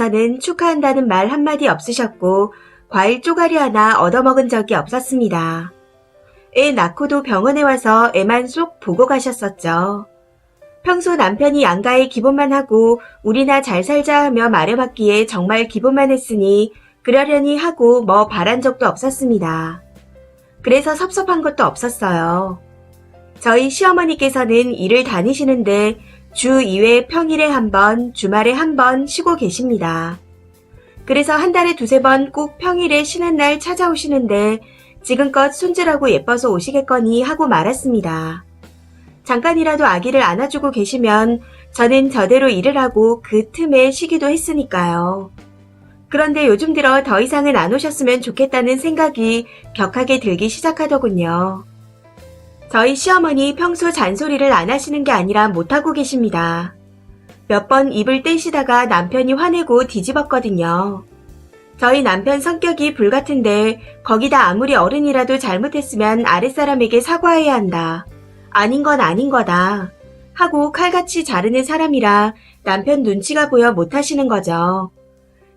저는 축하한다는 말 한마디 없으셨고 과일 쪼가리 하나 얻어먹은 적이 없었습니다. 애 낳고도 병원에 와서 애만 쏙 보고 가셨었죠. 평소 남편이 양가의 기본만 하고 우리나 잘 살자 하며 말해봤기에 정말 기본만 했으니 그러려니 하고 뭐 바란 적도 없었습니다. 그래서 섭섭한 것도 없었어요. 저희 시어머니께서는 일을 다니시는데 주 2회 평일에 한 번, 주말에 한 번 쉬고 계십니다. 그래서 한 달에 두세 번 꼭 평일에 쉬는 날 찾아오시는데 지금껏 손주라고 예뻐서 오시겠거니 하고 말았습니다. 잠깐이라도 아기를 안아주고 계시면 저는 저대로 일을 하고 그 틈에 쉬기도 했으니까요. 그런데 요즘 들어 더 이상은 안 오셨으면 좋겠다는 생각이 격하게 들기 시작하더군요. 저희 시어머니 평소 잔소리를 안 하시는 게 아니라 못하고 계십니다. 몇 번 입을 떼시다가 남편이 화내고 뒤집었거든요. 저희 남편 성격이 불같은데 거기다 아무리 어른이라도 잘못했으면 아랫사람에게 사과해야 한다. 아닌 건 아닌 거다. 하고 칼같이 자르는 사람이라 남편 눈치가 보여 못하시는 거죠.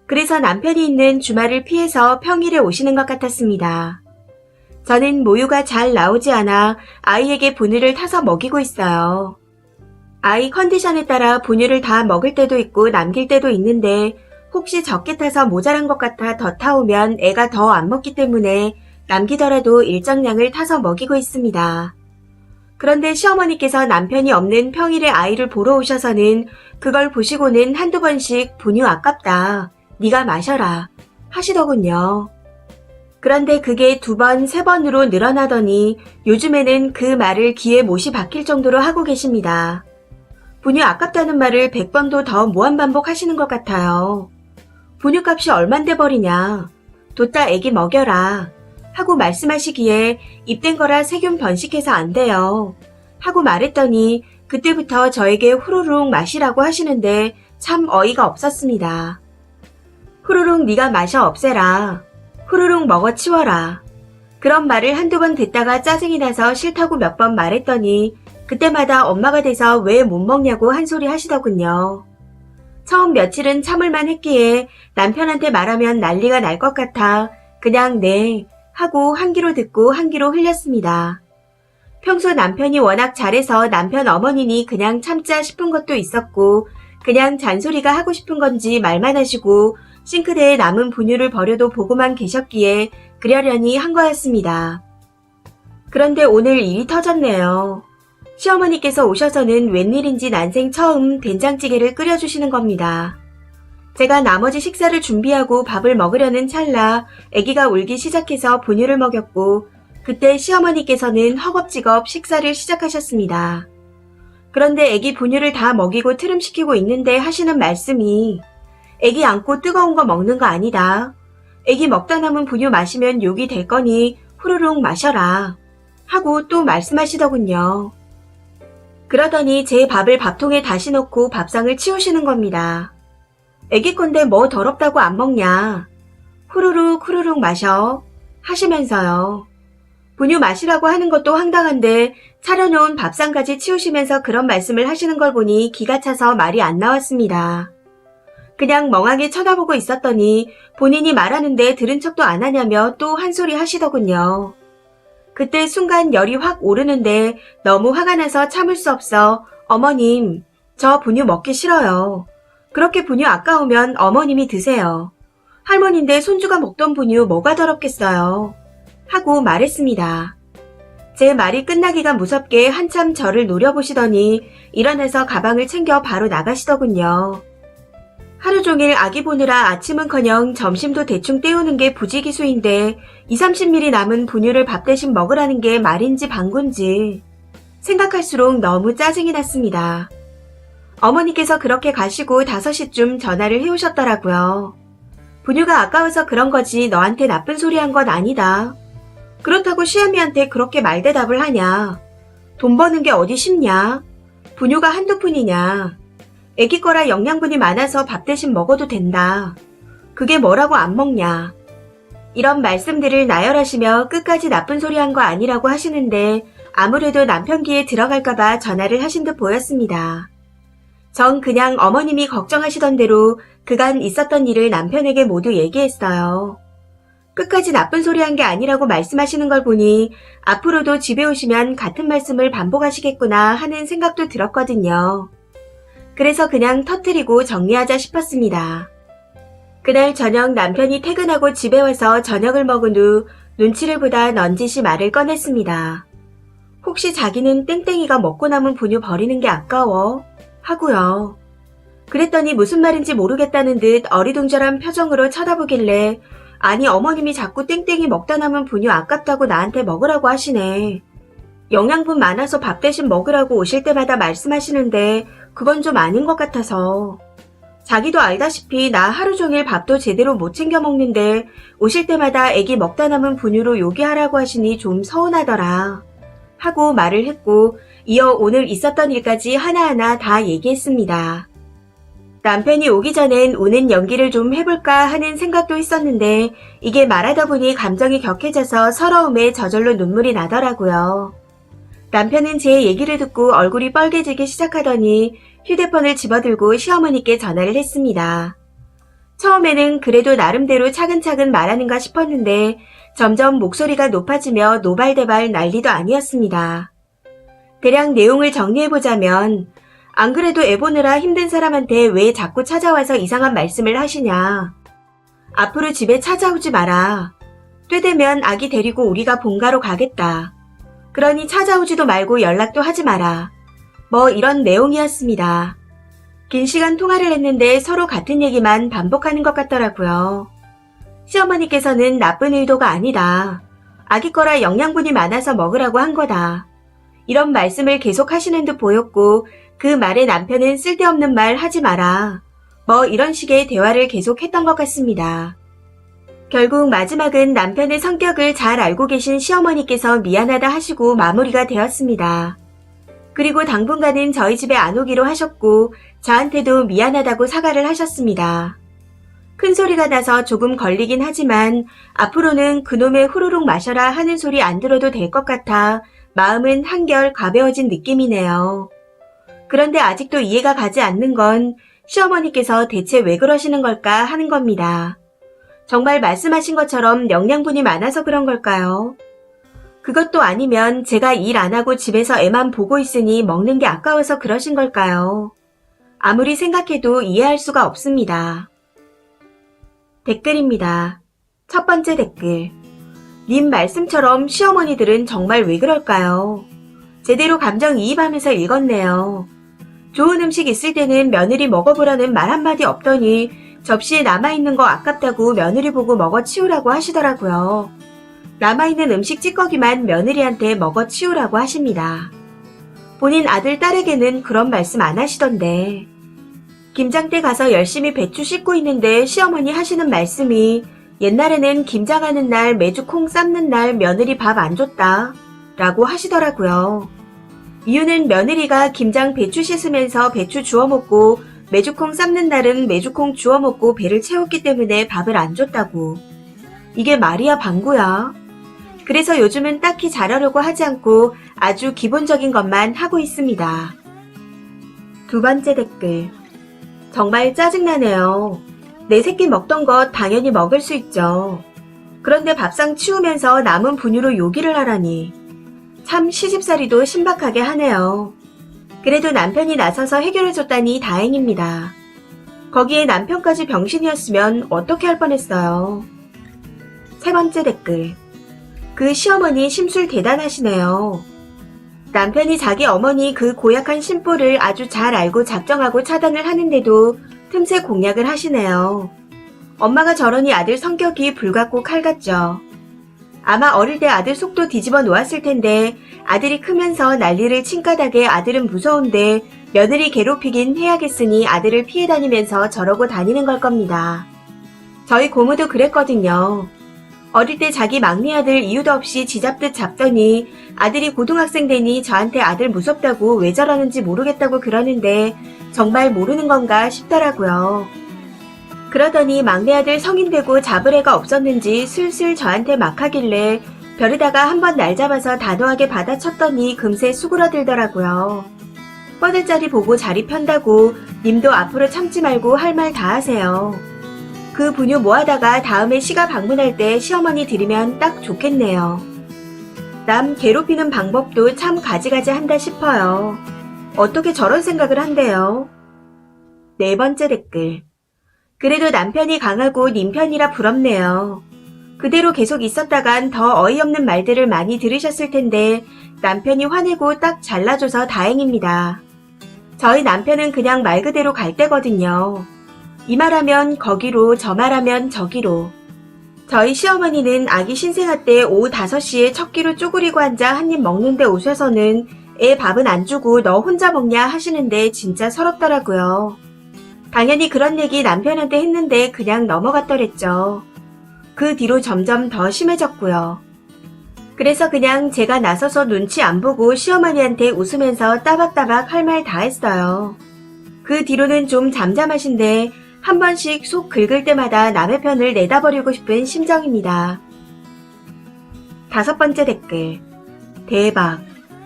그래서 남편이 있는 주말을 피해서 평일에 오시는 것 같았습니다. 저는 모유가 잘 나오지 않아 아이에게 분유를 타서 먹이고 있어요. 아이 컨디션에 따라 분유를 다 먹을 때도 있고 남길 때도 있는데 혹시 적게 타서 모자란 것 같아 더 타오면 애가 더 안 먹기 때문에 남기더라도 일정량을 타서 먹이고 있습니다. 그런데 시어머니께서 남편이 없는 평일에 아이를 보러 오셔서는 그걸 보시고는 한두 번씩 분유 아깝다. 네가 마셔라. 하시더군요. 그런데 그게 2번, 3번으로 늘어나더니 요즘에는 그 말을 귀에 못이 박힐 정도로 하고 계십니다. 분유 아깝다는 말을 100번도 더 무한반복하시는 것 같아요. 분유값이 얼만데 버리냐. 뒀다 애기 먹여라. 하고 말씀하시기에 입된 거라 세균 번식해서 안 돼요. 하고 말했더니 그때부터 저에게 후루룩 마시라고 하시는데 참 어이가 없었습니다. 후루룩 네가 마셔 없애라. 후루룩 먹어 치워라. 그런 말을 한두 번 듣다가 짜증이 나서 싫다고 몇 번 말했더니 그때마다 엄마가 돼서 왜 못 먹냐고 한 소리 하시더군요. 처음 며칠은 참을만 했기에 남편한테 말하면 난리가 날 것 같아 그냥 네 하고 한 귀로 듣고 한 귀로 흘렸습니다. 평소 남편이 워낙 잘해서 남편 어머니니 그냥 참자 싶은 것도 있었고 그냥 잔소리가 하고 싶은 건지 말만 하시고 싱크대에 남은 분유를 버려도 보고만 계셨기에 그러려니 한 거였습니다. 그런데 오늘 일이 터졌네요. 시어머니께서 오셔서는 웬일인지 난생 처음 된장찌개를 끓여주시는 겁니다. 제가 나머지 식사를 준비하고 밥을 먹으려는 찰나 아기가 울기 시작해서 분유를 먹였고 그때 시어머니께서는 허겁지겁 식사를 시작하셨습니다. 그런데 아기 분유를 다 먹이고 트름시키고 있는데 하시는 말씀이 아기 안고 뜨거운 거 먹는 거 아니다. 아기 먹다 남은 분유 마시면 욕이 될 거니 후루룩 마셔라. 하고 또 말씀하시더군요. 그러더니 제 밥을 밥통에 다시 넣고 밥상을 치우시는 겁니다. 아기 건데 뭐 더럽다고 안 먹냐. 후루룩 후루룩 마셔. 하시면서요. 분유 마시라고 하는 것도 황당한데 차려놓은 밥상까지 치우시면서 그런 말씀을 하시는 걸 보니 기가 차서 말이 안 나왔습니다. 그냥 멍하게 쳐다보고 있었더니 본인이 말하는데 들은 척도 안 하냐며 또 한 소리 하시더군요. 그때 순간 열이 확 오르는데 너무 화가 나서 참을 수 없어 어머님, 저 분유 먹기 싫어요. 그렇게 분유 아까우면 어머님이 드세요. 할머니인데 손주가 먹던 분유 뭐가 더럽겠어요. 하고 말했습니다. 제 말이 끝나기가 무섭게 한참 저를 노려보시더니 일어나서 가방을 챙겨 바로 나가시더군요. 하루 종일 아기 보느라 아침은커녕 점심도 대충 때우는 게 부지기수인데 20-30ml 남은 분유를 밥 대신 먹으라는 게 말인지 방군지 생각할수록 너무 짜증이 났습니다. 어머니께서 그렇게 가시고 5시쯤 전화를 해오셨더라고요. 분유가 아까워서 그런 거지 너한테 나쁜 소리 한 건 아니다. 그렇다고 시어미한테 그렇게 말대답을 하냐. 돈 버는 게 어디 쉽냐. 분유가 한두 푼이냐. 애기 거라 영양분이 많아서 밥 대신 먹어도 된다. 그게 뭐라고 안 먹냐. 이런 말씀들을 나열하시며 끝까지 나쁜 소리 한 거 아니라고 하시는데 아무래도 남편 귀에 들어갈까봐 전화를 하신 듯 보였습니다. 전 그냥 어머님이 걱정하시던 대로 그간 있었던 일을 남편에게 모두 얘기했어요. 끝까지 나쁜 소리 한 게 아니라고 말씀하시는 걸 보니 앞으로도 집에 오시면 같은 말씀을 반복하시겠구나 하는 생각도 들었거든요. 그래서 그냥 터뜨리고 정리하자 싶었습니다. 그날 저녁 남편이 퇴근하고 집에 와서 저녁을 먹은 후 눈치를 보다 넌지시 말을 꺼냈습니다. 혹시 자기는 땡땡이가 먹고 남은 분유 버리는 게 아까워? 하고요. 그랬더니 무슨 말인지 모르겠다는 듯 어리둥절한 표정으로 쳐다보길래 아니 어머님이 자꾸 땡땡이 먹다 남은 분유 아깝다고 나한테 먹으라고 하시네. 영양분 많아서 밥 대신 먹으라고 오실 때마다 말씀하시는데 그건 좀 아닌 것 같아서. 자기도 알다시피 나 하루 종일 밥도 제대로 못 챙겨 먹는데 오실 때마다 애기 먹다 남은 분유로 요기하라고 하시니 좀 서운하더라. 하고 말을 했고 이어 오늘 있었던 일까지 하나하나 다 얘기했습니다. 남편이 오기 전엔 우는 연기를 좀 해볼까 하는 생각도 있었는데 이게 말하다 보니 감정이 격해져서 서러움에 저절로 눈물이 나더라고요. 남편은 제 얘기를 듣고 얼굴이 빨개지기 시작하더니 휴대폰을 집어들고 시어머니께 전화를 했습니다. 처음에는 그래도 나름대로 차근차근 말하는가 싶었는데 점점 목소리가 높아지며 노발대발 난리도 아니었습니다. 대략 내용을 정리해보자면 안 그래도 애 보느라 힘든 사람한테 왜 자꾸 찾아와서 이상한 말씀을 하시냐. 앞으로 집에 찾아오지 마라. 때 되면 아기 데리고 우리가 본가로 가겠다. 그러니 찾아오지도 말고 연락도 하지 마라. 뭐 이런 내용이었습니다. 긴 시간 통화를 했는데 서로 같은 얘기만 반복하는 것 같더라고요. 시어머니께서는 나쁜 의도가 아니다. 아기 거라 영양분이 많아서 먹으라고 한 거다. 이런 말씀을 계속 하시는 듯 보였고 그 말에 남편은 쓸데없는 말 하지 마라. 뭐 이런 식의 대화를 계속했던 것 같습니다. 결국 마지막은 남편의 성격을 잘 알고 계신 시어머니께서 미안하다 하시고 마무리가 되었습니다. 그리고 당분간은 저희 집에 안 오기로 하셨고 저한테도 미안하다고 사과를 하셨습니다. 큰 소리가 나서 조금 걸리긴 하지만 앞으로는 그놈의 후루룩 마셔라 하는 소리 안 들어도 될 것 같아 마음은 한결 가벼워진 느낌이네요. 그런데 아직도 이해가 가지 않는 건 시어머니께서 대체 왜 그러시는 걸까 하는 겁니다. 정말 말씀하신 것처럼 영양분이 많아서 그런 걸까요? 그것도 아니면 제가 일 안 하고 집에서 애만 보고 있으니 먹는 게 아까워서 그러신 걸까요? 아무리 생각해도 이해할 수가 없습니다. 댓글입니다. 첫 번째 댓글. 님 말씀처럼 시어머니들은 정말 왜 그럴까요? 제대로 감정이입하면서 읽었네요. 좋은 음식 있을 때는 며느리 먹어보라는 말 한마디 없더니 접시에 남아있는 거 아깝다고 며느리 보고 먹어치우라고 하시더라고요. 남아있는 음식 찌꺼기만 며느리한테 먹어치우라고 하십니다. 본인 아들 딸에게는 그런 말씀 안 하시던데. 김장때 가서 열심히 배추 씻고 있는데 시어머니 하시는 말씀이 옛날에는 김장하는 날 매주 콩 삶는 날 며느리 밥 안 줬다 라고 하시더라고요. 이유는 며느리가 김장 배추 씻으면서 배추 주워 먹고 메주콩 삶는 날은 메주콩 주워 먹고 배를 채웠기 때문에 밥을 안 줬다고. 이게 말이야 방구야. 그래서 요즘은 딱히 잘하려고 하지 않고 아주 기본적인 것만 하고 있습니다. 두 번째 댓글. 정말 짜증나네요. 내 새끼 먹던 것 당연히 먹을 수 있죠. 그런데 밥상 치우면서 남은 분유로 요기를 하라니. 참 시집살이도 신박하게 하네요. 그래도 남편이 나서서 해결해줬다니 다행입니다. 거기에 남편까지 병신이었으면 어떻게 할 뻔했어요. 세 번째 댓글. 그 시어머니 심술 대단하시네요. 남편이 자기 어머니 그 고약한 심보를 아주 잘 알고 작정하고 차단을 하는데도 틈새 공략을 하시네요. 엄마가 저러니 아들 성격이 불같고 칼 같죠. 아마 어릴 때 아들 속도 뒤집어 놓았을 텐데 아들이 크면서 난리를 친 까닭에 아들은 무서운데 며느리 괴롭히긴 해야겠으니 아들을 피해 다니면서 저러고 다니는 걸 겁니다. 저희 고모도 그랬거든요. 어릴 때 자기 막내 아들 이유도 없이 쥐잡듯 잡더니 아들이 고등학생 되니 저한테 아들 무섭다고 왜 저러는지 모르겠다고 그러는데 정말 모르는 건가 싶더라고요. 그러더니 막내 아들 성인 되고 잡을 애가 없었는지 슬슬 저한테 막 하길래 벼르다가 한번 날 잡아서 단호하게 받아쳤더니 금세 수그러들더라고요. 뻗을 자리 보고 자리 편다고 님도 앞으로 참지 말고 할 말 다 하세요. 그 분유 모아다가 다음에 시가 방문할 때 시어머니 드리면 딱 좋겠네요. 남 괴롭히는 방법도 참 가지가지 한다 싶어요. 어떻게 저런 생각을 한대요? 4번째 댓글. 그래도 남편이 강하고 님 편이라 부럽네요. 그대로 계속 있었다간 더 어이없는 말들을 많이 들으셨을 텐데 남편이 화내고 딱 잘라줘서 다행입니다. 저희 남편은 그냥 말 그대로 갈 때거든요. 이 말하면 거기로, 저 말하면 저기로. 저희 시어머니는 아기 신생아 때 오후 5시에 첫 끼로 쪼그리고 앉아 한 입 먹는데 오셔서는 애 밥은 안 주고 너 혼자 먹냐 하시는데 진짜 서럽더라고요. 당연히 그런 얘기 남편한테 했는데 그냥 넘어갔더랬죠. 그 뒤로 점점 더 심해졌고요. 그래서 그냥 제가 나서서 눈치 안 보고 시어머니한테 웃으면서 따박따박 할 말 다 했어요. 그 뒤로는 좀 잠잠하신데 한 번씩 속 긁을 때마다 남의 편을 내다버리고 싶은 심정입니다. 5번째 댓글. 대박.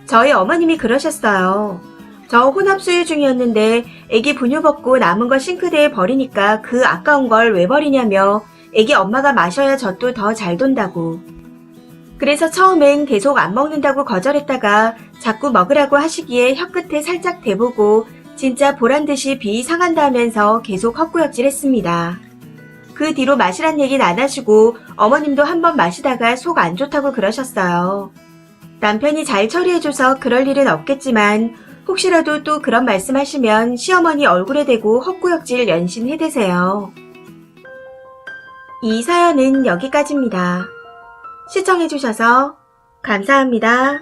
저희 어머님이 그러셨어요. 저 혼합수유 중이었는데 애기 분유 먹고 남은 거 싱크대에 버리니까 그 아까운 걸 왜 버리냐며 애기 엄마가 마셔야 젖도 더 잘 돈다고. 그래서 처음엔 계속 안 먹는다고 거절했다가 자꾸 먹으라고 하시기에 혀끝에 살짝 대보고 진짜 보란듯이 비 상한다 하면서 계속 헛구역질 했습니다. 그 뒤로 마시란 얘기는 안 하시고 어머님도 한번 마시다가 속 안 좋다고 그러셨어요. 남편이 잘 처리해줘서 그럴 일은 없겠지만 혹시라도 또 그런 말씀하시면 시어머니 얼굴에 대고 헛구역질 연신 해대세요. 이 사연은 여기까지입니다. 시청해주셔서 감사합니다.